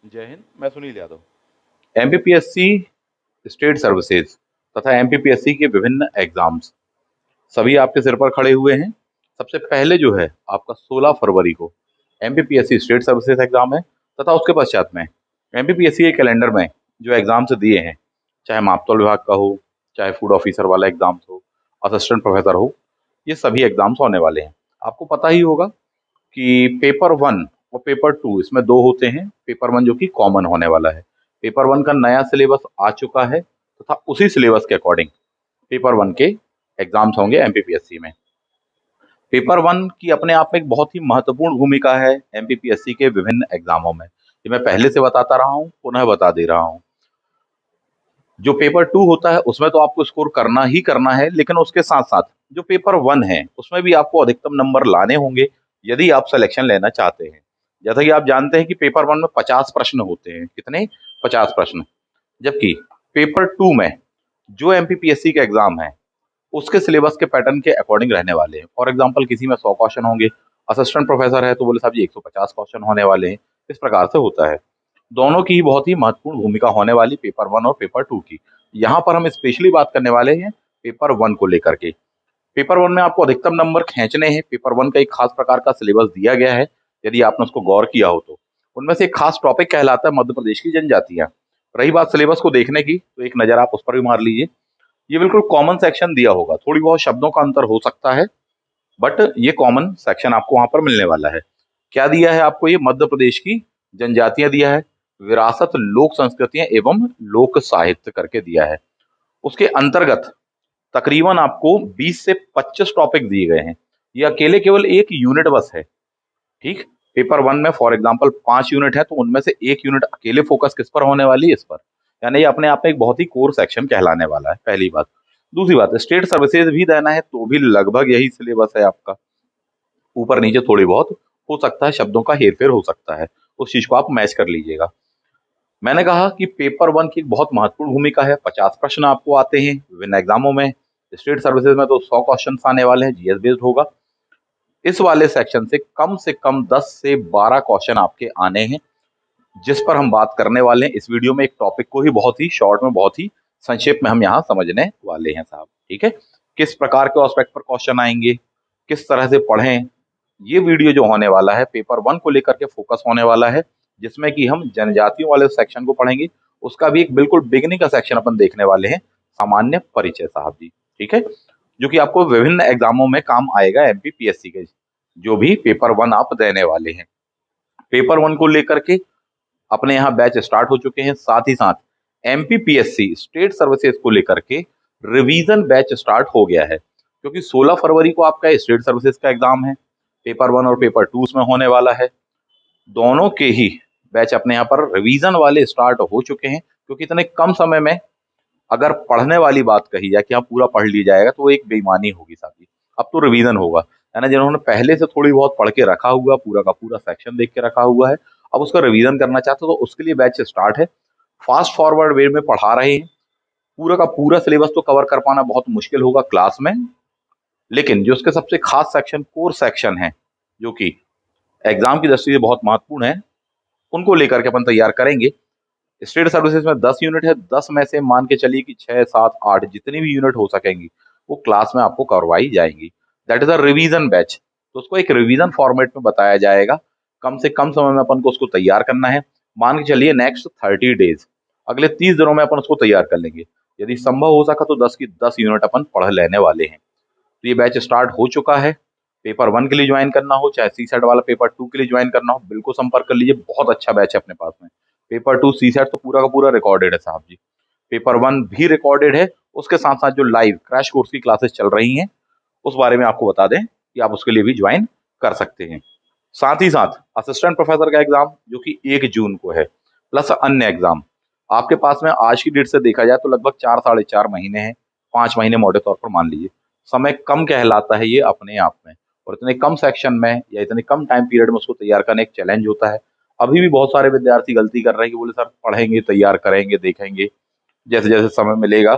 जय हिंद। मैं Sunil Yadav. MPPSC state services तथा एमपीपीएससी के विभिन्न एग्जाम्स सभी आपके सिर पर खड़े हुए हैं। सबसे पहले जो है आपका 16 फरवरी को एमपीपीएससी स्टेट सर्विसेज एग्जाम है तथा उसके पश्चात में एमपीपीएससी के कैलेंडर में जो एग्जाम्स दिए हैं, चाहे मापतौल विभाग का हो, चाहे फूड ऑफिसर वाला एग्जाम्स हो, असिस्टेंट प्रोफेसर हो, ये सभी एग्जाम्स होने वाले हैं। आपको पता ही होगा कि पेपर वन और पेपर टू इसमें दो होते हैं। पेपर वन जो कि कॉमन होने वाला है। पेपर वन का नया सिलेबस आ चुका है तथा उसी सिलेबस के अकॉर्डिंग पेपर वन के एग्जाम्स होंगे एमपीपीएससी में। पेपर वन की अपने आप में एक बहुत ही महत्वपूर्ण भूमिका है एमपीपीएससी के विभिन्न एग्जामों में। ये मैं पहले से बताता रहा हूँ, पुनः बता दे रहा हूँ। जो पेपर टू होता है उसमें तो आपको स्कोर करना ही करना है, लेकिन उसके साथ साथ जो पेपर वन है उसमें भी आपको अधिकतम नंबर लाने होंगे यदि आप सिलेक्शन लेना चाहते हैं। जैसा कि आप जानते हैं कि पेपर वन में 50 प्रश्न होते हैं। कितने? 50 प्रश्न। जबकि पेपर टू में जो एमपीपीएससी के एग्जाम है उसके सिलेबस के पैटर्न के अकॉर्डिंग रहने वाले हैं। फॉर एग्जाम्पल किसी में 100 क्वेश्चन होंगे, असिस्टेंट प्रोफेसर है तो बोले साहब जी 150 क्वेश्चन होने वाले हैं। इस प्रकार से होता है। दोनों की ही बहुत ही महत्वपूर्ण भूमिका होने वाली पेपर वन और पेपर टू की। यहाँ पर हम स्पेशली बात करने वाले हैं पेपर वन को लेकर के। पेपर वन में आपको अधिकतम नंबर खींचने हैं। पेपर वन का एक खास प्रकार का सिलेबस दिया गया है, यदि आपने उसको गौर किया हो तो। उनमें से एक खास टॉपिक कहलाता है मध्य प्रदेश की जनजातियां। रही बात सिलेबस को देखने की, तो एक नजर आप उस पर भी मार लीजिए। ये बिल्कुल कॉमन सेक्शन दिया होगा, थोड़ी बहुत शब्दों का अंतर हो सकता है, बट ये कॉमन सेक्शन आपको वहां पर मिलने वाला है। क्या दिया है आपको? ये मध्य प्रदेश की जनजातियां दिया है, विरासत, लोक संस्कृतियां एवं लोक साहित्य करके दिया है। उसके अंतर्गत तकरीबन आपको 20 से 25 टॉपिक दिए गए हैं। ये अकेले केवल एक यूनिट बस है। ठीक। पेपर वन में फॉर एग्जाम्पल 5 यूनिट है, तो उनमें से एक यूनिट अकेले फोकस किस पर होने वाली है? इस पर। यानी ये अपने आप में एक बहुत ही कोर सेक्शन कहलाने वाला है, पहली बात। दूसरी बात, स्टेट सर्विसेज भी देना है तो भी लगभग यही सिलेबस है आपका। ऊपर नीचे थोड़ी बहुत हो सकता है, शब्दों का हेरफेर हो सकता है, उस चीज को आप मैच कर लीजिएगा। मैंने कहा कि पेपर वन की एक बहुत महत्वपूर्ण भूमिका है। 50 प्रश्न आपको आते हैं विभिन्न एग्जामों में। स्टेट सर्विसेज में तो 100 क्वेश्चन आने वाले हैं, जीएस बेस्ड होगा। इस वाले सेक्शन से कम 10 से 12 क्वेश्चन आपके आने हैं, जिस पर हम बात करने वाले हैं इस वीडियो में। एक टॉपिक को ही बहुत ही शॉर्ट में, बहुत ही संक्षेप में हम यहाँ समझने वाले हैं साहब। ठीक है। किस प्रकार के एस्पेक्ट पर क्वेश्चन आएंगे, किस तरह से पढ़ें, ये वीडियो जो होने वाला है पेपर वन को लेकर के फोकस होने वाला है, जिसमें कि हम जनजातियों वाले सेक्शन को पढ़ेंगे। उसका भी एक बिल्कुल बिगनिंग का सेक्शन अपन देखने वाले हैं, सामान्य परिचय साहब जी। ठीक है। जो कि आपको विभिन्न एग्जामों में काम आएगा एमपीपीएससी के, जो भी पेपर वन आप देने वाले हैं। पेपर वन को लेकर के अपने यहाँ बैच स्टार्ट हो चुके हैं। साथ ही साथ एमपीपीएससी स्टेट सर्विसेज को लेकर के रिवीजन बैच स्टार्ट हो गया है, क्योंकि 16 फरवरी को आपका स्टेट सर्विसेज का एग्जाम है। पेपर वन और पेपर टू उसमें होने वाला है। दोनों के ही बैच अपने यहाँ पर रिवीजन वाले स्टार्ट हो चुके हैं, क्योंकि इतने कम समय में अगर पढ़ने वाली बात कही जाए कि हाँ पूरा पढ़ लिया जाएगा, तो वो एक बेईमानी होगी साहब जी। अब तो रिवीजन होगा, है ना। जिन्होंने पहले से थोड़ी बहुत पढ़ के रखा हुआ, पूरा का पूरा सेक्शन देख के रखा हुआ है, अब उसका रिवीजन करना चाहते हो तो उसके लिए बैच स्टार्ट है। फास्ट फॉरवर्ड वे में पढ़ा रहे हैं। पूरा का पूरा सिलेबस तो कवर कर पाना बहुत मुश्किल होगा क्लास में, लेकिन जो उसके सबसे खास सेक्शन, कोर सेक्शन है, जो कि एग्जाम की दृष्टि से बहुत महत्वपूर्ण है, उनको लेकर के अपन तैयार करेंगे। स्टेट सर्विसेज में 10 यूनिट है। 10 में से मान के चलिए कि 6, 7, 8 जितनी भी यूनिट हो सकेंगी वो क्लास में आपको करवाई जाएंगी। That is a revision batch. तो उसको एक रिवीजन फॉर्मेट में बताया जाएगा। कम से कम समय में अपन को उसको तैयार करना है। मान के चलिए नेक्स्ट 30 डेज, अगले 30 दिनों में अपन उसको तैयार कर लेंगे। यदि संभव हो सका तो 10 की 10 यूनिट अपन पढ़ लेने वाले हैं। तो ये बैच स्टार्ट हो चुका है। पेपर वन के लिए ज्वाइन करना हो, चाहे सी सेट वाला पेपर टू के लिए ज्वाइन करना हो, बिल्कुल संपर्क कर लीजिए। बहुत अच्छा बैच है अपने पास में। पेपर टू सी सेट तो पूरा का पूरा रिकॉर्डेड है साहब जी। पेपर वन भी रिकॉर्डेड है। उसके साथ साथ जो लाइव क्रैश कोर्स की क्लासेस चल रही हैं, उस बारे में आपको बता दें कि आप उसके लिए भी ज्वाइन कर सकते हैं। साथ ही साथ असिस्टेंट प्रोफेसर का एग्जाम जो कि 1 जून को है, प्लस अन्य एग्जाम आपके पास में आज की डेट से देखा जाए तो लगभग 4 साढ़े 4 महीने हैं। 5 महीने मोटे तौर पर मान लीजिए। समय कम कहलाता है ये अपने आप में, और इतने कम सेक्शन में या इतने कम टाइम पीरियड में उसको तैयार करना एक चैलेंज होता है। अभी भी बहुत सारे विद्यार्थी गलती कर रहे हैं कि बोले सर पढ़ेंगे, तैयार करेंगे, देखेंगे, जैसे जैसे समय मिलेगा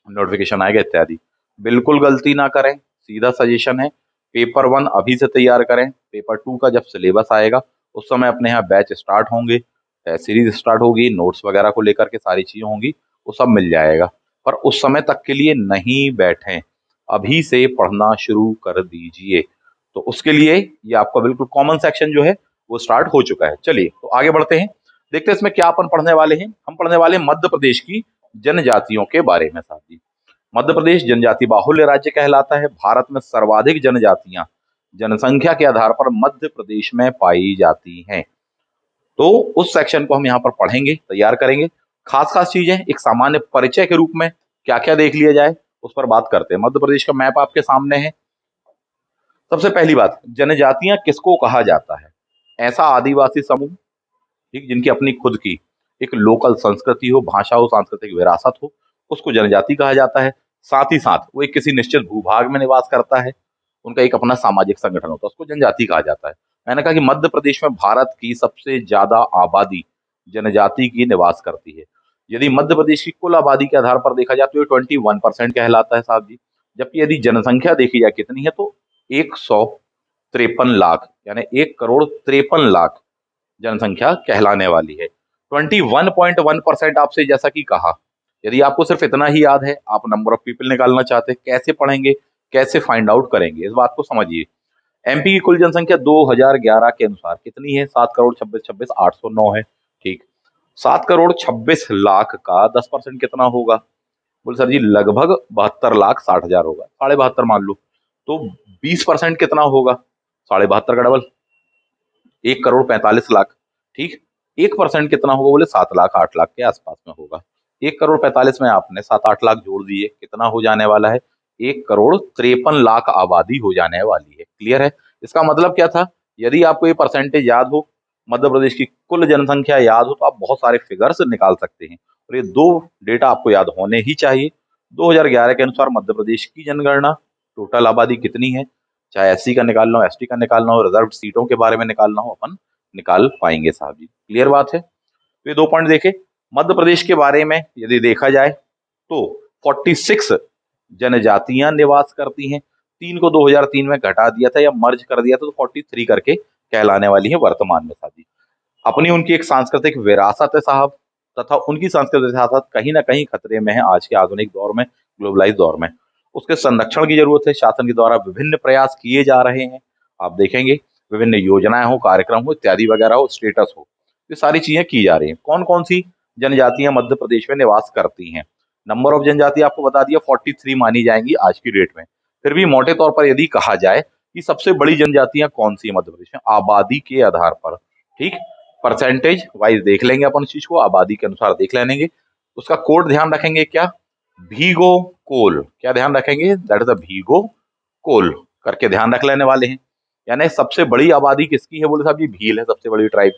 नोटिफिकेशन आएगा इत्यादि। बिल्कुल गलती ना करें। सीधा सजेशन है, पेपर वन अभी से तैयार करें। पेपर टू का जब सिलेबस आएगा उस समय अपने यहाँ बैच स्टार्ट होंगे। सीरीज स्टार्ट होगी, नोट्स वगैरह को लेकर के सारी चीजें होंगी, वो सब मिल जाएगा। पर उस समय तक के लिए नहीं बैठें, अभी से पढ़ना शुरू कर दीजिए। तो उसके लिए ये आपका बिल्कुल कॉमन सेक्शन जो है वो स्टार्ट हो चुका है। चलिए तो आगे बढ़ते हैं, देखते हैं इसमें क्या अपन पढ़ने वाले हैं। हम पढ़ने वाले हैं मध्य प्रदेश की जनजातियों के बारे में साहब जी। मध्य प्रदेश जनजाति बाहुल्य राज्य कहलाता है। भारत में सर्वाधिक जनजातियां जनसंख्या के आधार पर मध्य प्रदेश में पाई जाती हैं। तो उस सेक्शन को हम यहाँ पर पढ़ेंगे, तैयार करेंगे। खास खास चीजें एक सामान्य परिचय के रूप में क्या क्या देख लिया जाए उस पर बात करते हैं। मध्य प्रदेश का मैप आपके सामने है। सबसे पहली बात, जनजातियां किसको कहा जाता है? ऐसा आदिवासी समूह, ठीक, जिनकी अपनी खुद की एक लोकल संस्कृति हो, भाषा हो, सांस्कृतिक विरासत हो, उसको जनजाति कहा जाता है। साथ ही साथ वो एक किसी निश्चित भूभाग में निवास करता है, उनका एक अपना सामाजिक संगठन होता है, उसको जनजाति कहा जाता है। मैंने कहा कि मध्य प्रदेश में भारत की सबसे ज्यादा आबादी जनजाति की निवास करती है। यदि मध्य प्रदेश की कुल आबादी के आधार पर देखा जाए तो ये 21% कहलाता है साहब जी। जबकि यदि जनसंख्या देखी जाए कितनी है तो 153 लाख, यानी 1,53,00,000 जनसंख्या कहलाने वाली है। 21.1% आपसे जैसा कि कहा, यदि आपको सिर्फ इतना ही याद है, आप नंबर ऑफ पीपल निकालना चाहते हैं, कैसे पढ़ेंगे, कैसे फाइंड आउट करेंगे, इस बात को समझिए। एमपी की कुल जनसंख्या 2011 के अनुसार कितनी है? 7,26,26,809 है। ठीक, 7,26,00,000 का 10% कितना होगा? बोले सर जी लगभग 72,60,000 होगा, 72.5 मान लो। तो 20% कितना होगा? 72.5 का डबल, 1,45,00,000। ठीक, 1% कितना होगा? बोले 7 लाख 8 लाख के आसपास में होगा। 1,45 में आपने 7-8 लाख जोड़ दिए, कितना हो जाने वाला है? 1,53,00,000 आबादी हो जाने वाली है। क्लियर है? इसका मतलब क्या था? यदि आपको ये परसेंटेज याद हो, मध्य प्रदेश की कुल जनसंख्या याद हो, तो आप बहुत सारे फिगर्स निकाल सकते हैं। और ये दो डेटा आपको याद होने ही चाहिए। 2011 के अनुसार मध्य प्रदेश की जनगणना, टोटल आबादी कितनी है, चाहे एससी का निकालना हो, एसटी का निकालना हो, रिजर्व सीटों के बारे में निकालना हो, अपन निकाल पाएंगे साहब जी। क्लियर बात है? तो ये 2 पॉइंट देखे। मध्य प्रदेश के बारे में यदि देखा जाए तो 46 जनजातियां निवास करती हैं। 3 को 2003 में घटा दिया था या मर्ज कर दिया था, तो 43 करके कहलाने वाली है वर्तमान में साहब जी। अपनी उनकी एक सांस्कृतिक विरासत है साहब, तथा उनकी सांस्कृतिक विरासत कहीं ना कहीं खतरे में है आज के आधुनिक दौर में, ग्लोबलाइज दौर में। उसके संरक्षण की जरूरत है। शासन के द्वारा विभिन्न प्रयास किए जा रहे हैं, आप देखेंगे विभिन्न योजनाएं हो, कार्यक्रम हो, इत्यादि वगैरह हो, स्टेटस हो, ये सारी चीजें की जा रही हैं। कौन कौन सी जनजातियां मध्य प्रदेश में निवास करती हैं? नंबर ऑफ जनजाति आपको बता दिया, 43 मानी जाएंगी आज की डेट में। फिर भी मोटे तौर पर यदि कहा जाए कि सबसे बड़ी जनजातियां कौन सी है मध्य प्रदेश में, आबादी के आधार पर, ठीक, परसेंटेज वाइज देख लेंगे अपन उस चीज को, आबादी के अनुसार देख लेंगे। उसका कोड ध्यान रखेंगे क्या? भीगो कोल। क्या ध्यान रखेंगे? दैट इज अ भीगो कोल करके ध्यान रख लेने वाले हैं। यानी सबसे बड़ी आबादी किसकी है? बोले साहब जी भील है सबसे बड़ी ट्राइब।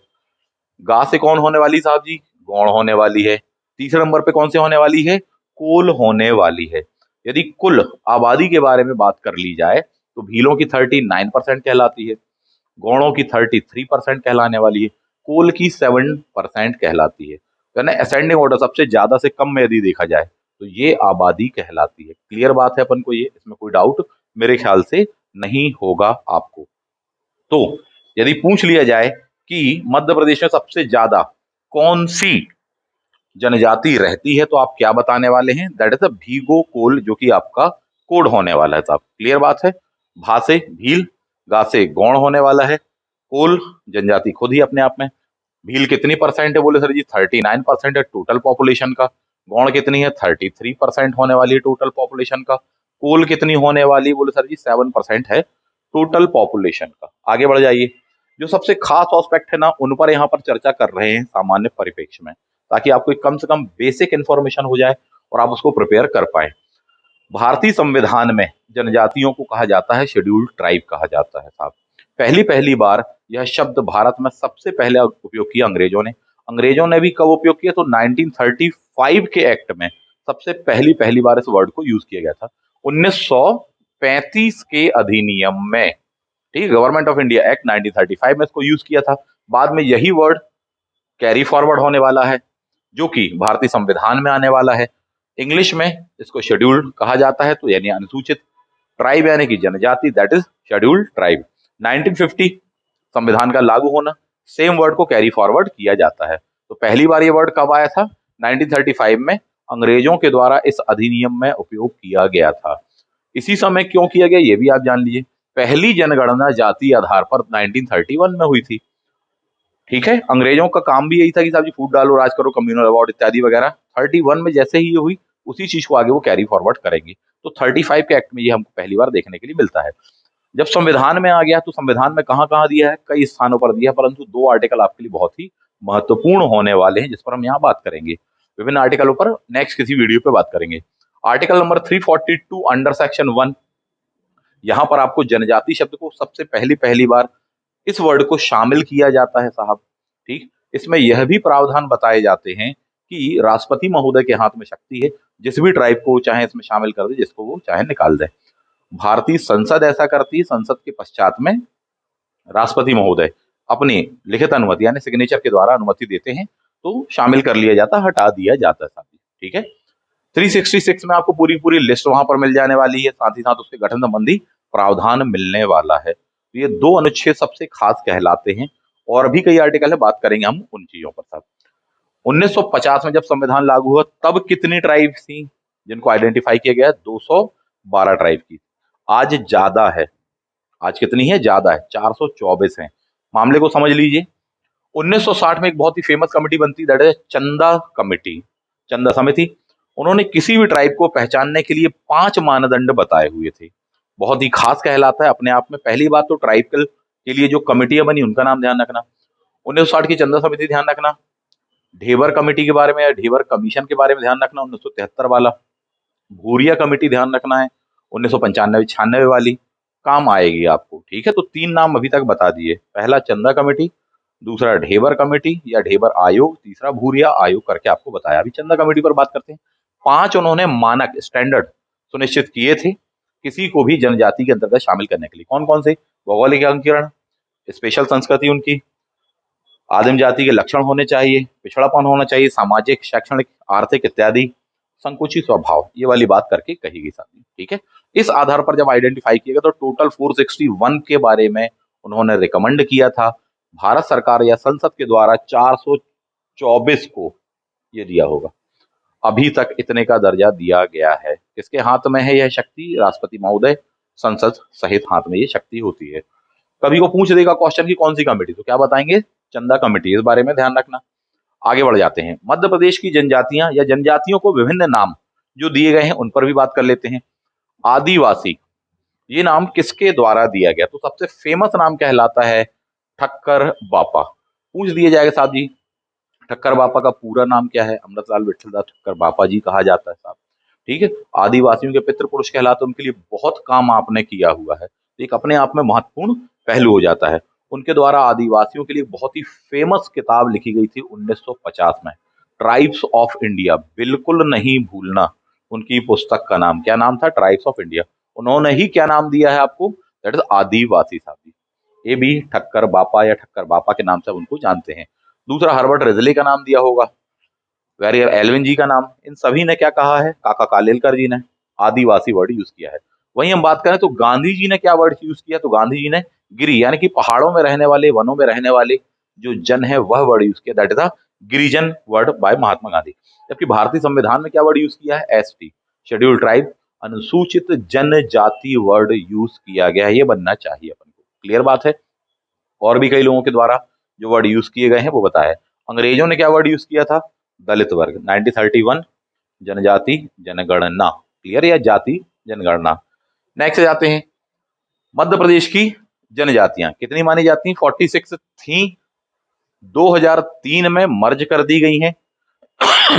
गा से कौन होने वाली साहब जी? गौड़ होने वाली है। तीसरे नंबर पे कौन से होने वाली है? कोल होने वाली है। यदि कुल आबादी के बारे में बात कर ली जाए तो भीलों की 39% कहलाती है, गौड़ों की 33% कहलाने वाली है, कोल की 7% कहलाती है। यानी असेंडिंग ऑर्डर सबसे ज्यादा से कम में यदि देखा जाए तो ये आबादी कहलाती है। क्लियर बात है अपन को, ये इसमें कोई डाउट मेरे ख्याल से नहीं होगा आपको। तो यदि पूछ लिया जाए कि मध्य प्रदेश में सबसे ज्यादा कौन सी जनजाति रहती है तो आप क्या बताने वाले हैं? दैट इज अ भीगो कोल, जो कि आपका कोड होने वाला है साहब। क्लियर बात है? भा से भील, गा से गौड़ होने वाला है, कोल जनजाति खुद ही अपने आप में। भील कितनी परसेंट है? बोले सर जी 39% है टोटल पॉपुलेशन का। गौड़ कितनी है? 33% होने वाली है टोटल पॉपुलेशन का। कोल कितनी होने वाली? बोले सर जी 7% है टोटल पॉपुलेशन का। आगे बढ़ जाइए। जो सबसे खास एस्पेक्ट है ना, उन पर यहाँ पर चर्चा कर रहे हैं सामान्य परिप्रेक्ष्य में, ताकि आपको एक कम से कम बेसिक इंफॉर्मेशन हो जाए और आप उसको प्रिपेयर कर पाए। भारतीय संविधान में जनजातियों को कहा जाता है शेड्यूल्ड ट्राइब कहा जाता है साहब। पहली पहली बार यह शब्द भारत में सबसे पहले उपयोग किया अंग्रेजों ने। अंग्रेजों ने भी कब उपयोग किया? तो 1935 के एक्ट में सबसे पहली पहली बार इस वर्ड को यूज किया गया था। 1935 के अधिनियम में, ठीक, गवर्नमेंट ऑफ इंडिया एक्ट 1935 में इसको यूज किया था। बाद में यही वर्ड कैरी फॉरवर्ड होने वाला है, जो कि भारतीय संविधान में आने वाला है। इंग्लिश में इसको शेड्यूल्ड कहा जाता है, तो यानी अनुसूचित। ट्राइब यानी कि जनजाति, दैट इज शेड्यूल्ड ट्राइब। 1950 संविधान का लागू होना, सेम वर्ड को कैरी फॉरवर्ड किया जाता है। तो पहली बार ये वर्ड कब आया था? 1935 में अंग्रेजों के द्वारा इस अधिनियम में उपयोग किया गया था। इसी समय क्यों किया गया ये भी आप जान लीजिए। पहली जनगणना जाति आधार पर 1931 में हुई थी। ठीक है, अंग्रेजों का काम भी यही था कि साहब जी फूट डालो, राज करो, कम्युनल अवार्ड इत्यादि वगैरह। 31 में जैसे ही ये हुई उसी चीज को आगे वो कैरी फॉरवर्ड करेंगे। तो 35 के एक्ट में ये हमको पहली बार देखने के लिए मिलता है। जब संविधान में आ गया तो संविधान में कहाँ कहाँ दिया है? कई स्थानों पर दिया है, परंतु दो आर्टिकल आपके लिए बहुत ही महत्वपूर्ण होने वाले हैं जिस पर हम यहाँ बात करेंगे। विभिन्न आर्टिकलों पर नेक्स्ट किसी वीडियो पे बात करेंगे। आर्टिकल नंबर 342 अंडर सेक्शन 1, यहाँ पर आपको जनजाति शब्द को सबसे पहली बार इस वर्ड को शामिल किया जाता है साहब। ठीक, इसमें यह भी प्रावधान बताए जाते हैं कि राष्ट्रपति महोदय के हाथ में शक्ति है, जिस भी ट्राइब को चाहे इसमें शामिल कर दे, जिसको वो चाहे निकाल दे। भारतीय संसद ऐसा करती है, संसद के पश्चात में राष्ट्रपति महोदय अपनी लिखित अनुमति यानी सिग्नेचर के द्वारा अनुमति देते हैं, तो शामिल कर लिया जाता, हटा दिया जाता है साथी। ठीक है, 366 में आपको पूरी पूरी लिस्ट वहां पर मिल जाने वाली है, साथ ही साथ उसके गठन संबंधी प्रावधान मिलने वाला है। तो ये दो अनुच्छेद सबसे खास कहलाते हैं, और भी कई आर्टिकल है, बात करेंगे हम उन चीजों पर साहब। 1950 में जब संविधान लागू हुआ तब कितनी ट्राइब थी जिनको आइडेंटिफाई किया गया? 212 ट्राइब की। आज ज्यादा है, आज कितनी है? ज्यादा है, 424 है। मामले को समझ लीजिए। 1960 में एक बहुत ही फेमस कमेटी बनती, दैट इज चंदा कमेटी, चंदा समिति। उन्होंने किसी भी ट्राइब को पहचानने के लिए 5 मानदंड बताए हुए थे। बहुत ही खास कहलाता है अपने आप में। पहली बात तो ट्राइब के लिए जो कमेटियां बनी उनका नाम ध्यान रखना। 1960 की चंदा समिति ध्यान रखना। ढेबर कमेटी के बारे में या ढेबर कमीशन के बारे में ध्यान रखना, 1973 वाला। भूरिया कमेटी ध्यान रखना है, 1995-96 वाली, काम आएगी आपको। ठीक है, तो 3 नाम अभी तक बता दिए। पहला चंदा कमेटी, दूसरा ढेबर कमेटी या ढेबर आयोग, तीसरा भूरिया आयोग करके आपको बताया। अभी चंदा कमेटी पर बात करते हैं। 5 उन्होंने मानक स्टैंडर्ड सुनिश्चित किए थे किसी को भी जनजाति के अंतर्गत शामिल करने के लिए। कौन कौन से? भौगोलिक अंकीकरण, स्पेशल संस्कृति उनकी, आदिम जाति के लक्षण होने चाहिए, पिछड़ापन होना चाहिए, सामाजिक, शैक्षणिक, आर्थिक इत्यादि, संकुची स्वभाव, ये वाली बात करके कही गई साथी। ठीक है, इस आधार पर जब आइडेंटिफाई किया गया तो टोटल 461 के बारे में उन्होंने रिकमेंड किया था। भारत सरकार या संसद के द्वारा 424 को ये दिया होगा। अभी तक इतने का दर्जा दिया गया है। किसके हाथ में है यह शक्ति? राष्ट्रपति महोदय, संसद सहित हाथ में ये शक्ति होती है। कभी को पूछ देगा क्वेश्चन की कौन सी कमेटी, तो क्या बताएंगे? चंदा कमेटी। इस बारे में ध्यान रखना। आगे बढ़ जाते हैं। मध्य प्रदेश की जनजातियां या जनजातियों को विभिन्न नाम जो दिए गए हैं उन पर भी बात कर लेते हैं। आदिवासी, ये नाम किसके द्वारा दिया गया? तो सबसे फेमस नाम कहलाता है ठक्कर बापा। पूछ दिया जाएगा साहब जी ठक्कर बापा का पूरा नाम क्या है? अमृतलाल विठलदास ठक्कर बापा जी कहा जाता है साहब। ठीक है, आदिवासियों के पितृ पुरुष कहलाते, उनके लिए बहुत काम आपने किया हुआ है, एक अपने आप में महत्वपूर्ण पहलू हो जाता है। उनके द्वारा आदिवासियों के लिए बहुत ही फेमस किताब लिखी गई थी 1950 में, ट्राइब्स ऑफ इंडिया। बिल्कुल नहीं भूलना उनकी पुस्तक का नाम। क्या नाम था? Tribes of India. उन्होंने ही क्या नाम दिया है आपको? दैट इज आदिवासी साहब। ये भी ठक्कर बापा या ठक्कर बापा के नाम से उनको जानते हैं। दूसरा, हर्बर्ट रिजले का नाम दिया होगा, वेरियर एल्विन जी का नाम। इन सभी ने क्या कहा है? काका कालेलकर जी ने आदिवासी वर्ड यूज किया है। वहीं हम बात करें तो गांधी जी ने क्या वर्ड यूज किया? तो गांधी जी ने गिरी यानी कि पहाड़ों में रहने वाले, वनों में रहने वाले जो जन है वह वर्ड यूज किया, that is the Girijan word by Mahatma Gandhi. जबकि भारतीय संविधान में क्या वर्ड यूज किया है? एसटी, शेड्यूल्ड ट्राइब, अनुसूचित जनजाति वर्ड यूज किया गया है। ये बनना चाहिए अपन को। क्लियर बात है। और भी कई लोगों के द्वारा जो वर्ड यूज किए गए हैं वो बताया है। अंग्रेजों ने क्या वर्ड यूज किया था? दलित वर्ग। 1931 जनजाति जनगणना। क्लियर? या जाति जनगणना। नेक्स्ट जाते हैं। मध्य प्रदेश की जनजातियां कितनी मानी जाती हैं? 46 थी, 2003 में मर्ज कर दी गई हैं।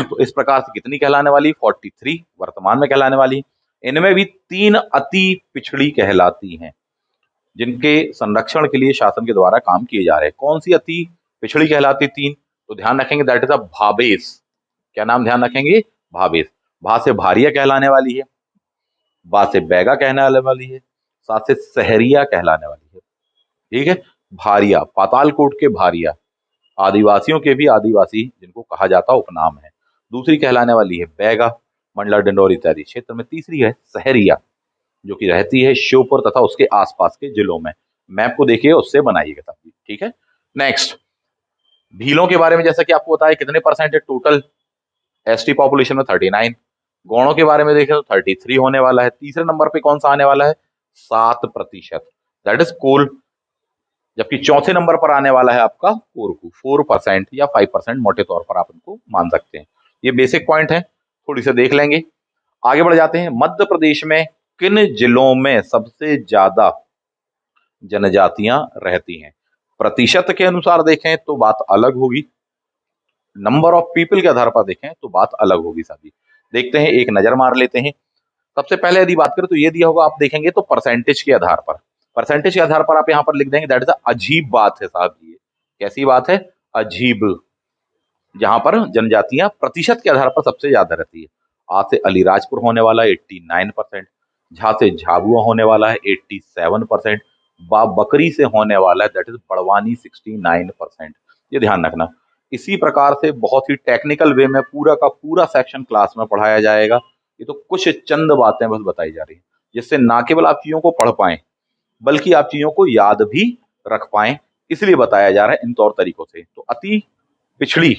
तो इस प्रकार से कितनी कहलाने वाली? 43 वर्तमान में कहलाने वाली। इनमें भी 3 अति पिछड़ी कहलाती हैं जिनके संरक्षण के लिए शासन के द्वारा काम किए जा रहे हैं। कौन सी अति पिछड़ी कहलाती? 3। तो ध्यान रखेंगे, दैट इज अ भावेश। क्या नाम ध्यान रखेंगे? भावेश। भा से भारिया कहलाने वाली है, बा से बैगा कहने वाली है, सा से सहरिया कहलाने वाली है। ठीक है, भारिया, पातालकोट के भारिया, आदिवासियों के भी आदिवासी जिनको कहा जाता उपनाम है। दूसरी कहलाने वाली है बैगा, मंडला डिंडौर इत्यादि क्षेत्र में। तीसरी है सहरिया जो कि रहती है श्योपुर तथा उसके आसपास के जिलों में। मैप को देखिए, उससे बनाइएगा साहब। ठीक है, नेक्स्ट। भीलों के बारे में जैसा कि आपको बताया कितने परसेंट है टोटल एसटी पॉपुलेशन में, 39। गौड़ों के बारे में देखें तो 33 होने वाला है। तीसरे नंबर पे कौन सा आने वाला है, 7%, दैट इज कोल। जबकि चौथे नंबर पर आने वाला है आपका कोरकू, 4% या 5% मोटे तौर पर आप इनको मान सकते हैं। ये बेसिक पॉइंट है, थोड़ी से देख लेंगे। आगे बढ़ जाते हैं। मध्य प्रदेश में किन जिलों में सबसे ज्यादा जनजातियां रहती हैं? प्रतिशत के अनुसार देखें तो बात अलग होगी, नंबर ऑफ पीपल के आधार पर देखें तो बात अलग होगी साहब। देखते हैं, एक नजर मार लेते हैं। सबसे पहले यदि बात करें तो ये दिया होगा, आप देखेंगे तो परसेंटेज के आधार पर, परसेंटेज के आधार पर आप यहां पर लिख देंगे, दैट इज अजीब बात है साहब। ये कैसी बात है, अजीब। जहां पर जनजातियां प्रतिशत के आधार पर सबसे ज्यादा रहती है। आज से अलीराजपुर होने वाला है 89%, झा से झाबुआ होने वाला है 87%, बकरी से होने वाला है दैट इज बड़वानी 69%। ये ध्यान रखना। इसी प्रकार से बहुत ही टेक्निकल वे में पूरा का पूरा सेक्शन क्लास में पढ़ाया जाएगा। ये तो कुछ चंद बातें बस बताई जा रही है, जिससे ना केवल आप चीजों को पढ़ पाए बल्कि आप चीजों को याद भी रख पाए, इसलिए बताया जा रहा है इन तौर तरीकों से। तो अति पिछड़ी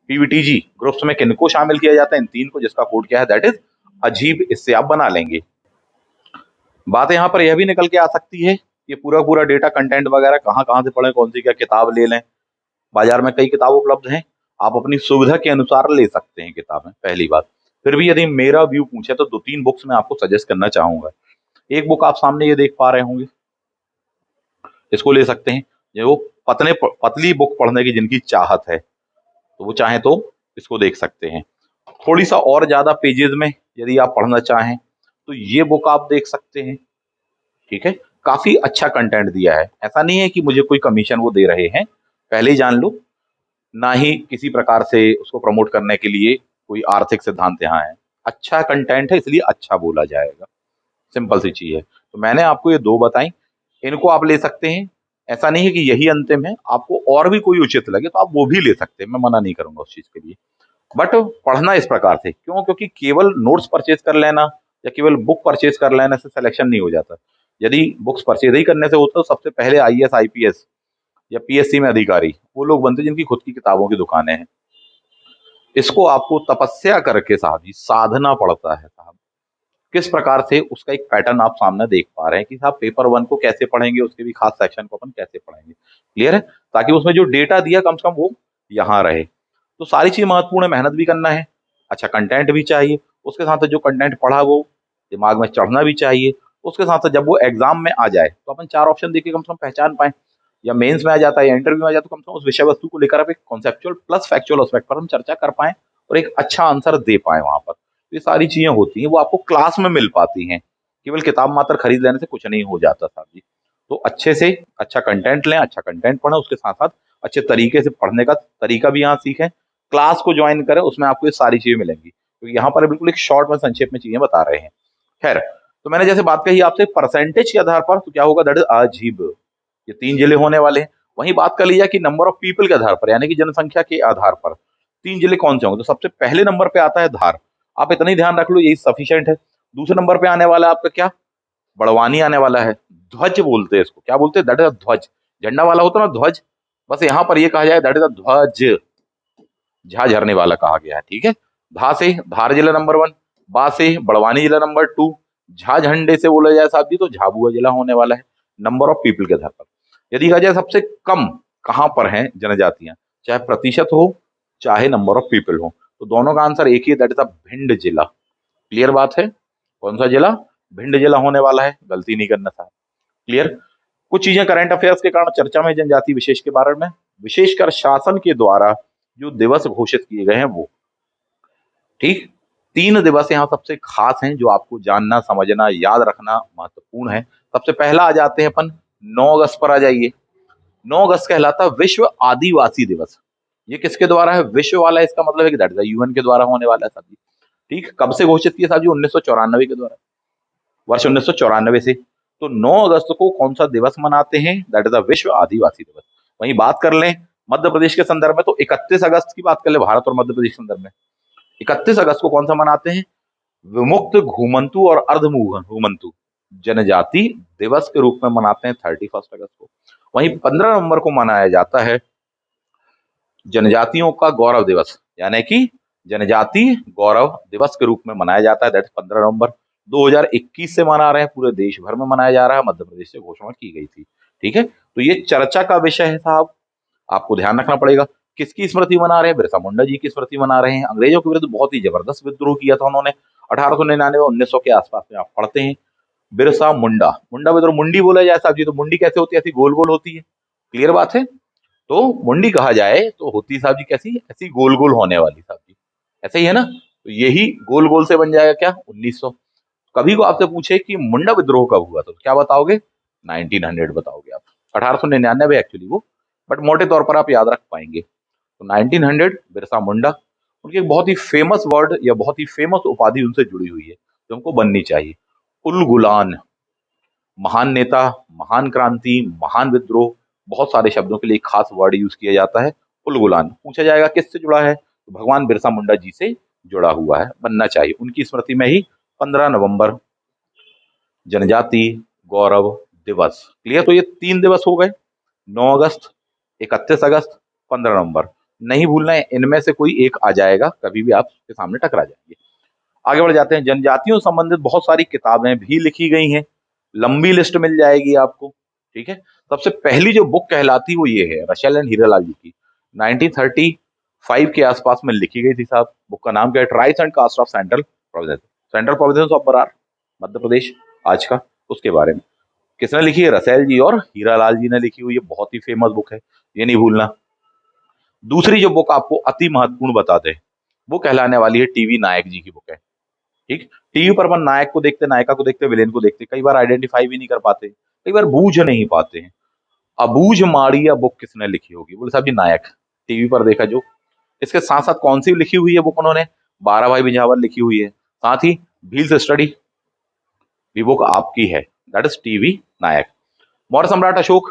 पीवीटीजी ग्रुप्स में किनको शामिल किया जाता है, इन तीन को, जिसका कोड क्या है, दैट इज अजीब। इससे आप बना लेंगे। बात यहाँ पर यह भी निकल के आ सकती है, ये पूरा पूरा डेटा कंटेंट वगैरह कहाँ कहाँ से पढ़ें, कौन सी क्या किताब ले लें। बाजार में कई किताब उपलब्ध हैं, आप अपनी सुविधा के अनुसार ले सकते हैं किताबें, पहली बात। फिर भी यदि मेरा व्यू पूछे तो 2-3 बुक्स मैं आपको सजेस्ट करना चाहूंगा। एक बुक आप सामने ये देख पा रहे होंगे, इसको ले सकते हैं। जो पतली बुक पढ़ने की जिनकी चाहत है तो वो चाहें तो इसको देख सकते हैं। थोड़ी सा और ज्यादा पेजेस में यदि आप पढ़ना चाहें तो ये बुक आप देख सकते हैं। ठीक है, काफी अच्छा कंटेंट दिया है, ऐसा नहीं है कि मुझे कोई कमीशन वो दे रहे हैं, पहले ही जान लो। ना ही किसी प्रकार से उसको प्रमोट करने के लिए कोई आर्थिक सिद्धांत यहाँ है। अच्छा कंटेंट है इसलिए अच्छा बोला जाएगा, सिंपल सी चीज है। तो मैंने आपको ये दो बताई, इनको आप ले सकते हैं। ऐसा नहीं है कि यही अंतिम है, आपको और भी कोई उचित लगे तो आप वो भी ले सकते हैं, मैं मना नहीं करूंगा उस चीज के लिए। बट पढ़ना इस प्रकार से क्यों, क्योंकि केवल नोट्स परचेज कर लेना या केवल बुक परचेज कर लेने से सिलेक्शन नहीं हो जाता। यदि बुक्स परचेज ही करने से होता तो सबसे पहले आईएएस आईपीएस या पीएससी में अधिकारी वो लोग बनते जिनकी खुद की किताबों की दुकानें हैं। इसको आपको तपस्या करके साहब जी साधना पड़ता है साहब। किस प्रकार से उसका एक पैटर्न आप सामने देख पा रहे हैं कि साहब पेपर 1 को कैसे पढ़ेंगे, उसके भी खास सेक्शन को अपन कैसे पढ़ेंगे। क्लियर है, ताकि उसमें जो डेटा दिया कम से कम वो यहाँ रहे। तो सारी चीज महत्वपूर्ण है, मेहनत भी करना है, अच्छा कंटेंट भी चाहिए, उसके साथ जो कंटेंट पढ़ा वो दिमाग में चढ़ना भी चाहिए। उसके साथ जब वो एग्जाम में आ जाए तो अपन 4 ऑप्शन देके कम से कम पहचान पाए, या मेंस में आ जाता है या इंटरव्यू में आ जाता है तो कम से कम उस विषय वस्तु को लेकर आप एक कॉन्सेप्चुअल प्लस फैक्चुअल एस्पेक्ट पर हम चर्चा कर पाए और एक अच्छा आंसर दे पाए वहां पर। ये सारी चीजें होती हैं, वो आपको क्लास में मिल पाती हैं, केवल किताब मात्र खरीद लेने से कुछ नहीं हो जाता साहब जी। तो अच्छे से अच्छा कंटेंट लें, अच्छा कंटेंट पढ़ें, उसके साथ साथ अच्छे तरीके से पढ़ने का तरीका भी यहाँ सीखें, क्लास को ज्वाइन करें, उसमें आपको ये सारी चीजें मिलेंगी। तो यहाँ पर बिल्कुल एक शॉर्ट में संक्षेप में चीजें बता रहे हैं। खैर, तो मैंने जैसे बात कही आपसे परसेंटेज के आधार पर, तो क्या होगा, दैट इज अजीब। ये 3 जिले होने वाले हैं। वहीं बात कर लीजिए कि नंबर ऑफ पीपल के आधार पर, यानी कि जनसंख्या के आधार पर 3 जिले कौन से होंगे, तो सबसे पहले नंबर पे आता है धार। आप इतना ही ध्यान रख लो, यही सफिशिएंट है। दूसरे नंबर पे आने वाला है आपका क्या, बड़वानी आने वाला है। ध्वज बोलते हैं इसको, क्या बोलते हैं, दैट इज ध्वज। झंडा वाला होता है ना ध्वज, बस यहाँ पर ये कहा जाए दैट इज ध्वज, झा झरने वाला कहा गया है। ठीक है, धा से धार जिला नंबर 1, बा से बड़वानी जिला नंबर 2, झा झंडे से बोला जाए साहब जी तो झाबुआ जिला होने वाला है नंबर ऑफ पीपल के आधार पर। यदि कहा जाए सबसे कम कहां पर हैं जनजातियां, चाहे प्रतिशत हो चाहे नंबर ऑफ पीपल हो, तो दोनों का आंसर एक ही, दैट इज भिंड जिला। क्लियर बात है, कौन सा जिला, भिंड जिला होने वाला है, गलती नहीं करना साहब। क्लियर। कुछ चीजें करंट अफेयर्स के कारण चर्चा में जनजाति विशेष के बारे में, विशेषकर शासन के द्वारा जो दिवस घोषित किए गए हैं वो। ठीक, 3 दिवस यहाँ सबसे खास हैं जो आपको जानना, समझना, याद रखना महत्वपूर्ण है। सबसे पहला आ जाते हैं अपन, 9 अगस्त पर आ जाइए। 9 अगस्त कहलाता विश्व आदिवासी दिवस। ये किसके द्वारा है, विश्व वाला, इसका मतलब है कि दैट इज यूएन के द्वारा होने वाला है साहब जी। ठीक, कब से घोषित किया साहब जी, 1994 के द्वारा, वर्ष 1994 से। तो 9 अगस्त को कौन सा दिवस मनाते हैं, दैट इज विश्व आदिवासी दिवस। वहीं बात कर लें मध्य प्रदेश के संदर्भ में तो 31 अगस्त की बात कर ले, भारत और मध्य प्रदेश के संदर्भ में 31 अगस्त को कौन सा मनाते हैं, विमुक्त घुमंतु और अर्ध घुमंतु जनजाति दिवस के रूप में मनाते हैं 31 अगस्त को। वहीं 15 नवंबर को मनाया जाता है जनजातियों का गौरव दिवस, यानी कि जनजातीय गौरव दिवस के रूप में मनाया जाता है। दैट 15 नवंबर 2021 से मना रहे हैं, पूरे देश भर में मनाया जा रहा है। मध्य प्रदेश से घोषणा की गई थी। ठीक है, तो ये चर्चा का विषय है साहब, आपको ध्यान रखना पड़ेगा। किसकी स्मृति मना रहे हैं? बिरसा मुंडा जी की स्मृति मना रहे हैं। अंग्रेजों के विरुद्ध बहुत ही जबरदस्त विद्रोह किया था उन्होंने 1899 1900 के आसपास में, आप पढ़ते हैं। बिरसा मुंडा, मुंडा विद्रोह, मुंडी बोला जाए साहब जी तो मुंडी कैसे होती है? ऐसी गोल गोल होती है, क्लियर बात है। तो मुंडी कहा जाए तो होती साहब जी कैसी? ऐसी गोल गोल होने वाली साहब जी, ऐसे ही है ना। तो यही गोल गोल से बन जाएगा क्या? 1900। कभी को आपसे पूछे कि मुंडा विद्रोह कब हुआ तो क्या बताओगे? 1900 बताओगे आप। 1899 एक्चुअली वो, बट मोटे तौर पर आप याद रख पाएंगे। तो 1900 बिरसा मुंडा, उनकी एक बहुत ही फेमस वर्ड या बहुत ही फेमस उपाधि उनसे जुड़ी हुई है जो हमको बननी चाहिए, उल गुलान। महान नेता, महान क्रांति, महान विद्रोह, बहुत सारे शब्दों के लिए एक खास वर्ड यूज किया जाता है, उल गुलान। पूछा जाएगा किससे जुड़ा है, तो भगवान बिरसा मुंडा जी से जुड़ा हुआ है, बनना चाहिए। उनकी स्मृति में ही 15 नवंबर जनजाति गौरव दिवस। क्लियर, तो ये 3 दिवस हो गए, 9 अगस्त, 31 अगस्त, 15 नवंबर। नहीं भूलना है, इनमें से कोई एक आ जाएगा, कभी भी आपके सामने टकरा जाएंगे। आगे बढ़ जाते हैं। जनजातियों से संबंधित बहुत सारी किताबें भी लिखी गई हैं, लंबी लिस्ट मिल जाएगी आपको। ठीक है, सबसे पहली जो बुक कहलाती वो ये है, रशेल एंड हीरालाल जी की, 1935 के आसपास में लिखी गई थी साहब। बुक का नाम क्या है? Tribes and caste of central province, central province of Berar, Madhya Pradesh आज का, उसके बारे में। किसने लिखी है? रसेल जी और हीरालाल जी ने लिखी हुई है, बहुत ही फेमस बुक है, ये नहीं भूलना। दूसरी जो बुक आपको अति महत्वपूर्ण बताते हैं, वो कहलाने वाली है टीवी नायक जी की बुक है। ठीक, टीवी पर अपन नायक को देखते, नायिका को देखते, विलेन को देखते, कई बार आइडेंटिफाई भी नहीं कर पाते, कई बार बूझ नहीं पाते हैं। अबूझ माड़िया बुक किसने लिखी होगी? बोले साहब जी नायक, टीवी पर देखा जो। इसके साथ साथ कौन सी लिखी हुई है बुक उन्होंने? 12 भाई बिंझावर लिखी हुई है, साथ ही भील से स्टडी भी बुक आपकी है, दैट इज टीवी नायक। मौर्य सम्राट अशोक,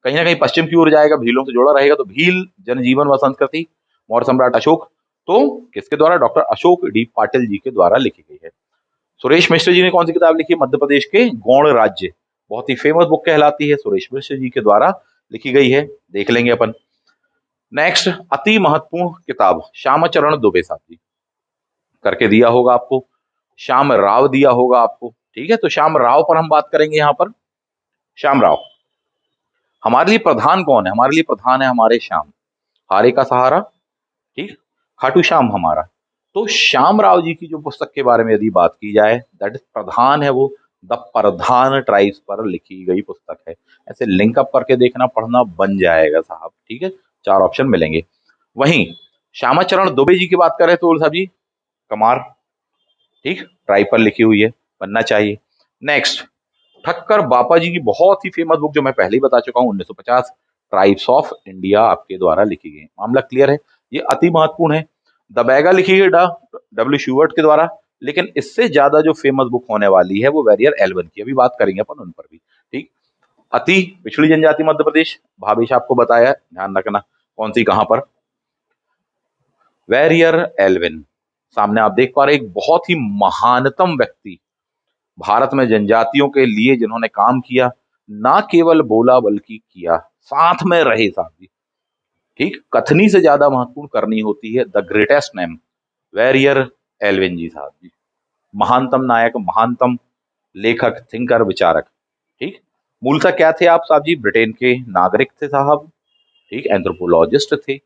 कहीं ना कहीं पश्चिम की ओर जाएगा, भीलों से जुड़ा रहेगा, तो भील जनजीवन व संस्कृति, मौर्य सम्राट अशोक, तो किसके द्वारा? डॉक्टर अशोक डी पाटिल जी के द्वारा लिखी गई है। सुरेश मिश्र जी ने कौन सी किताब लिखी है? मध्य प्रदेश के गौण राज्य, बहुत ही फेमस बुक कहलाती है, सुरेश मिश्र जी के द्वारा लिखी गई है, देख लेंगे अपन। नेक्स्ट, अति महत्वपूर्ण किताब, श्यामचरण दुबे साहब जी करके दिया होगा आपको, श्याम राव दिया होगा आपको। ठीक है, तो श्याम राव पर हम बात करेंगे यहाँ पर। श्याम राव, हमारे लिए प्रधान कौन है? हमारे लिए प्रधान है हमारे श्याम, हारे का सहारा, ठीक, खाटू श्याम हमारा। तो श्याम राव जी की जो पुस्तक के बारे में यदि बात की जाए, दैट इज प्रधान है वो, द प्रधान ट्राइब्स पर लिखी गई पुस्तक है। ऐसे लिंकअप करके देखना, पढ़ना बन जाएगा साहब। ठीक है, 4 ऑप्शन मिलेंगे। वहीं श्यामाचरण दुबे जी की बात करें तो साहब जी कमार, ठीक, ट्राइब पर लिखी हुई है, बनना चाहिए। नेक्स्ट, ठक्कर बापा जी की बहुत ही फेमस बुक जो मैं पहले ही बता चुका हूँ, 1950, ट्राइब्स ऑफ इंडिया आपके द्वारा लिखी गई। मामला क्लियर है, ये अति महत्वपूर्ण है। द बैगा लिखी है डब्ल्यू शूवर्ट के द्वारा, लेकिन इससे ज्यादा जो फेमस बुक होने वाली है वो वेरियर एल्वन की, अभी बात करेंगे अपन उन पर भी। ठीक, अति पिछड़ी जनजाति मध्य प्रदेश, भावेश आपको बताया, ध्यान रखना कौन सी कहां पर। वेरियर एल्विन, सामने आप देख पा रहे एक बहुत ही महानतम व्यक्ति भारत में जनजातियों के लिए जिन्होंने काम किया, ना केवल बोला बल्कि किया, साथ में रहे साहब जी। ठीक, कथनी से ज्यादा महत्वपूर्ण करनी होती है। The greatest name, Verrier Elwin ji साहब जी, महानतम नायक, महानतम लेखक, थिंकर, विचारक। ठीक, मूलतः क्या थे आप साहब जी? ब्रिटेन के नागरिक थे साहब, ठीक, एंथ्रोपोलॉजिस्ट थे।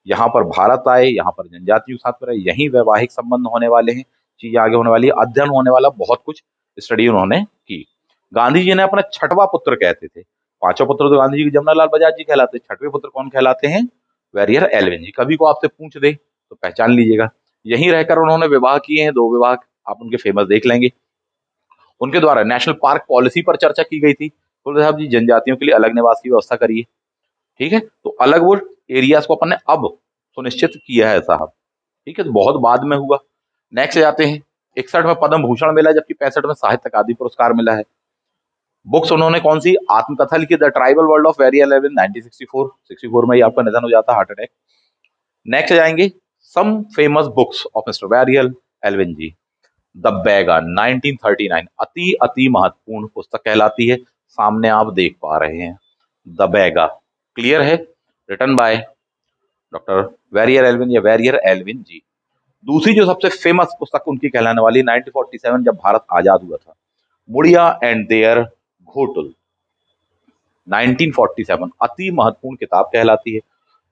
यहाँ पर भारत आए, यहाँ पर जनजातियों के साथ में रहे, यहीं वैवाहिक संबंध होने वाले हैं, चीजें आगे होने वाली है, अध्ययन होने वाला, बहुत कुछ स्टडी उन्होंने की। गांधी जी ने अपना छठवां पुत्र कहते थे, पांचों पुत्र तो गांधी जी के जमनालाल बजाज जी कहलाते, छठवें पुत्र कौन कहलाते हैं? वेरियर एल्विन जी। कभी को आपसे पूछ दे तो पहचान लीजिएगा। यहीं रहकर उन्होंने विवाह किए हैं, 2 विवाह, आप उनके फेमस देख लेंगे। उनके द्वारा नेशनल पार्क पॉलिसी पर चर्चा की गई थी, बोले साहब जी जनजातियों के लिए अलग निवास की व्यवस्था करिए। ठीक है, तो अलग वो एरियाज को अपन ने अब सुनिश्चित किया है साहब। ठीक है, तो बहुत बाद में हुआ। नेक्स्ट जाते हैं, 61 में पद्म भूषण मिला, जबकि 65 में साहित्य अकादमी पुरस्कार मिला है। बुक्स उन्होंने कौन सी? आत्मकथा लिखी, the tribal world of Verrier Elwin, 1964, 64 में ही आपका निधन हो जाता, हार्ट अटैक। नेक्स्ट जाएंगे, some famous books of mister Verrier Elwin ji. The Baiga, 1939, अति अति महत्वपूर्ण पुस्तक कहलाती है, सामने आप देख पा रहे हैं, द बैगा। क्लियर है, written by doctor Verrier Elwin या वेरियर एल्विन जी। दूसरी जो सबसे फेमस पुस्तक उनकी कहलाने वाली 1947 जब भारत आजाद हुआ था, मुड़िया एंड देयर घोटुल, 1947 अति महत्वपूर्ण किताब कहलाती है।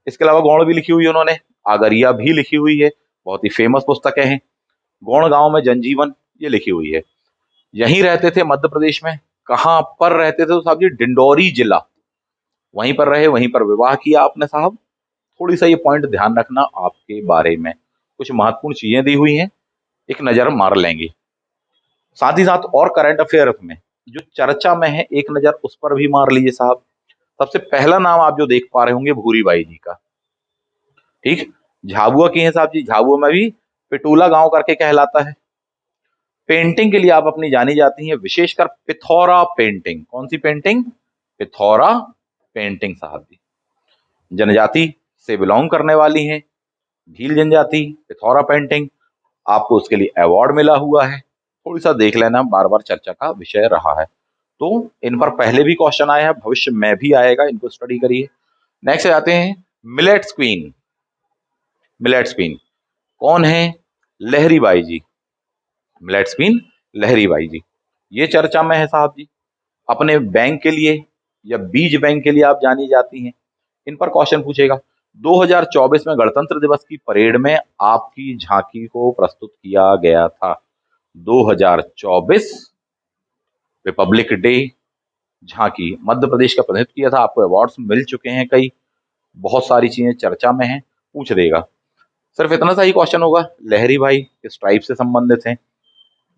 इसके अलावा गौड़ भी लिखी हुई है उन्होंने, आगरिया भी लिखी हुई है, बहुत ही फेमस पुस्तकें हैं। गौड़ गांव में जनजीवन ये लिखी हुई है। यहीं रहते थे मध्य प्रदेश में, कहां पर रहते थे तो साहब जी डिंडोरी जिला, वहीं पर रहे, वहीं पर विवाह किया आपने साहब। थोड़ी सा ये पॉइंट ध्यान रखना, आपके बारे में कुछ महत्वपूर्ण चीजें दी हुई हैं, एक नजर मार लेंगे। साथ ही साथ और करंट अफेयर में जो चर्चा में है एक नजर उस पर भी मार लीजिए साहब। सबसे पहला नाम आप जो देख पा रहे होंगे भूरी बाई जी का, ठीक, झाबुआ की है साहब जी। झाबुआ में भी पिटूला गांव करके कहलाता है। पेंटिंग के लिए आप अपनी जानी जाती हैं, विशेषकर पिथौरा पेंटिंग। कौन सी पेंटिंग? पिथौरा पेंटिंग साहब जी। जनजाति से बिलोंग करने वाली हैं, भील जनजाति, पिथौरा पेंटिंग, आपको उसके लिए अवार्ड मिला हुआ है। थोड़ी सा देख लेना, बार बार चर्चा का विषय रहा है, तो इन पर पहले भी क्वेश्चन आया है, भविष्य में भी आएगा, इनको स्टडी करिए। नेक्स्ट आते हैं मिलेट्स क्वीन। मिलेट्स क्वीन कौन है? लहरी बाई जी। मिलेट्स क्वीन लहरी बाई जी, ये चर्चा में है साहब जी। अपने बैंक के लिए या बीज बैंक के लिए आप जानी जाती हैं। इन पर क्वेश्चन पूछेगा। 2024 में गणतंत्र दिवस की परेड में आपकी झांकी को प्रस्तुत किया गया था। 2024 रिपब्लिक डे झांकी मध्य प्रदेश का प्रतिनिधित्व किया था। आपको अवार्ड्स मिल चुके हैं कई, बहुत सारी चीजें चर्चा में हैं, पूछ देगा। सिर्फ इतना सा ही क्वेश्चन होगा, लहरी भाई किस ट्राइब से संबंधित हैं,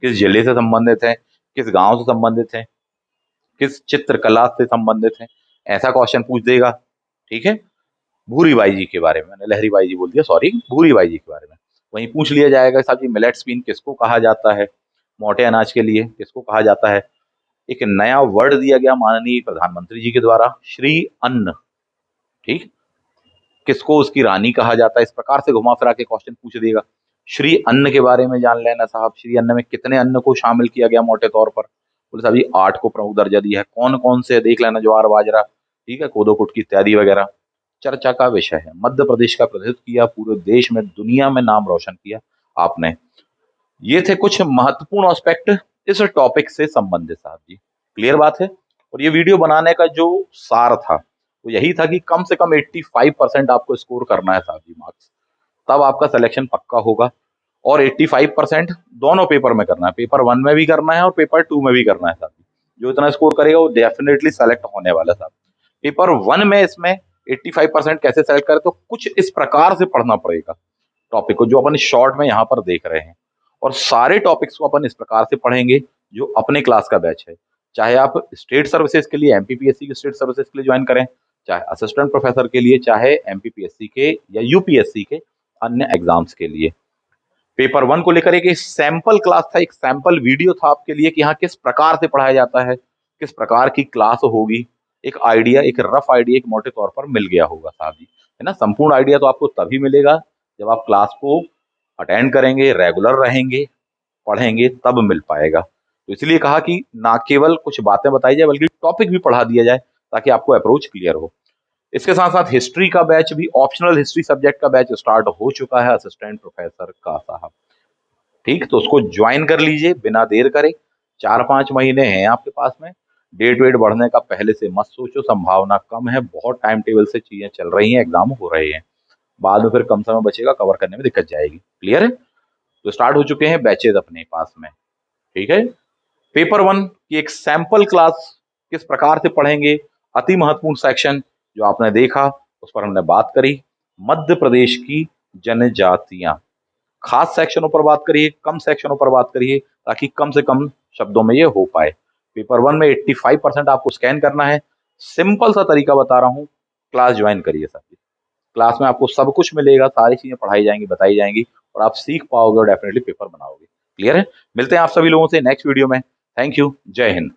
किस जिले से संबंधित हैं, किस गांव से संबंधित हैं, किस चित्रकला से संबंधित हैं, ऐसा क्वेश्चन पूछ देगा। ठीक है, भूरी बाई जी के बारे में, मैंने लहरी बाई जी बोल दिया, सॉरी, भूरी बाई जी के बारे में वहीं पूछ लिया जाएगा। साहब जी मिलेट्स क्वीन किसको कहा जाता है? मोटे अनाज के लिए किसको कहा जाता है? एक नया वर्ड दिया गया माननीय प्रधानमंत्री जी के द्वारा, श्री अन्न, ठीक, किसको उसकी रानी कहा जाता है? इस प्रकार से घुमा फिरा के क्वेश्चन पूछ देगा। श्री अन्न के बारे में जान लेना साहब, श्री अन्न में कितने अन्न को शामिल किया गया मोटे तौर पर? बोले साहब जी 8 को प्रमुख दर्जा दिया है। कौन कौन से देख लेना, ज्वार बाजरा, ठीक है, कोदो कुटकी इत्यादि वगैरह। चर्चा का विषय है, मध्य प्रदेश का प्रतिनिधित्व किया, पूरे देश में दुनिया में नाम रोशन किया आपने। ये थे कुछ महत्वपूर्ण एस्पेक्ट इस टॉपिक से संबंधित साहब जी। क्लियर बात है? और ये वीडियो बनाने का जो सार था वो यही था कि कम से कम 85% आपको स्कोर करना है साहब जी, मार्क्स, तब आपका सिलेक्शन पक्का होगा। और 85% दोनों पेपर में करना है, पेपर 1 में भी करना है और पेपर 2 में भी करना है साहब जी। जो इतना स्कोर करेगा वो डेफिनेटली सेलेक्ट होने वाला साहब। पेपर 1 में इसमें 85% कैसे सेलेक्ट करें, तो कुछ इस प्रकार से पढ़ना पड़ेगा टॉपिक को, जो अपन शॉर्ट में यहाँ पर देख रहे हैं। और सारे टॉपिक्स को अपन इस प्रकार से पढ़ेंगे जो अपने क्लास का बैच है। चाहे आप स्टेट सर्विसेज के लिए एमपीपीएससी के स्टेट सर्विसेज के लिए ज्वाइन करें, चाहे असिस्टेंट प्रोफेसर के लिए, चाहे एमपीपीएससी के या यूपीएससी के अन्य एग्जाम्स के लिए। पेपर 1 को लेकर एक सैंपल क्लास था, एक सैंपल वीडियो था आपके लिए कि हाँ किस प्रकार से पढ़ाया जाता है, किस प्रकार की क्लास होगी। एक आइडिया, एक रफ आइडिया, एक मोटे तौर पर मिल गया होगा साहब जी, है ना। संपूर्ण आइडिया तो आपको तभी मिलेगा जब आप क्लास को अटेंड करेंगे, रेगुलर रहेंगे, पढ़ेंगे, तब मिल पाएगा। तो इसलिए कहा कि ना केवल कुछ बातें बताई जाए बल्कि टॉपिक भी पढ़ा दिया जाए ताकि आपको अप्रोच क्लियर हो। इसके साथ साथ हिस्ट्री का बैच भी, ऑप्शनल हिस्ट्री सब्जेक्ट का बैच स्टार्ट हो चुका है असिस्टेंट प्रोफेसर का साहब, ठीक, तो उसको ज्वाइन कर लीजिए बिना देर करे। 4-5 महीने हैं आपके पास में। डेट वेट बढ़ने का पहले से मत सोचो, संभावना कम है, बहुत टाइम टेबल से चीजें चल रही हैं, एग्जाम हो रहे हैं, बाद में फिर कम समय बचेगा, कवर करने में दिक्कत जाएगी। क्लियर है? तो स्टार्ट हो चुके हैं बैचेज अपने पास में, ठीक है। पेपर 1 की एक सैंपल क्लास किस प्रकार से पढ़ेंगे, अति महत्वपूर्ण सेक्शन जो आपने देखा उस पर हमने बात करी। मध्य प्रदेश की जनजातियां, खास सेक्शनों पर बात करिए, कम सेक्शनों पर बात करिए, ताकि कम से कम शब्दों में ये हो पाए। पेपर 1 में 85% आपको स्कैन करना है। सिंपल सा तरीका बता रहा हूँ, क्लास ज्वाइन करिए सर। क्लास में आपको सब कुछ मिलेगा, सारी चीजें पढ़ाई जाएंगी, बताई जाएंगी, और आप सीख पाओगे और डेफिनेटली पेपर बनाओगे। क्लियर है? मिलते हैं आप सभी लोगों से नेक्स्ट वीडियो में। थैंक यू, जय हिंद।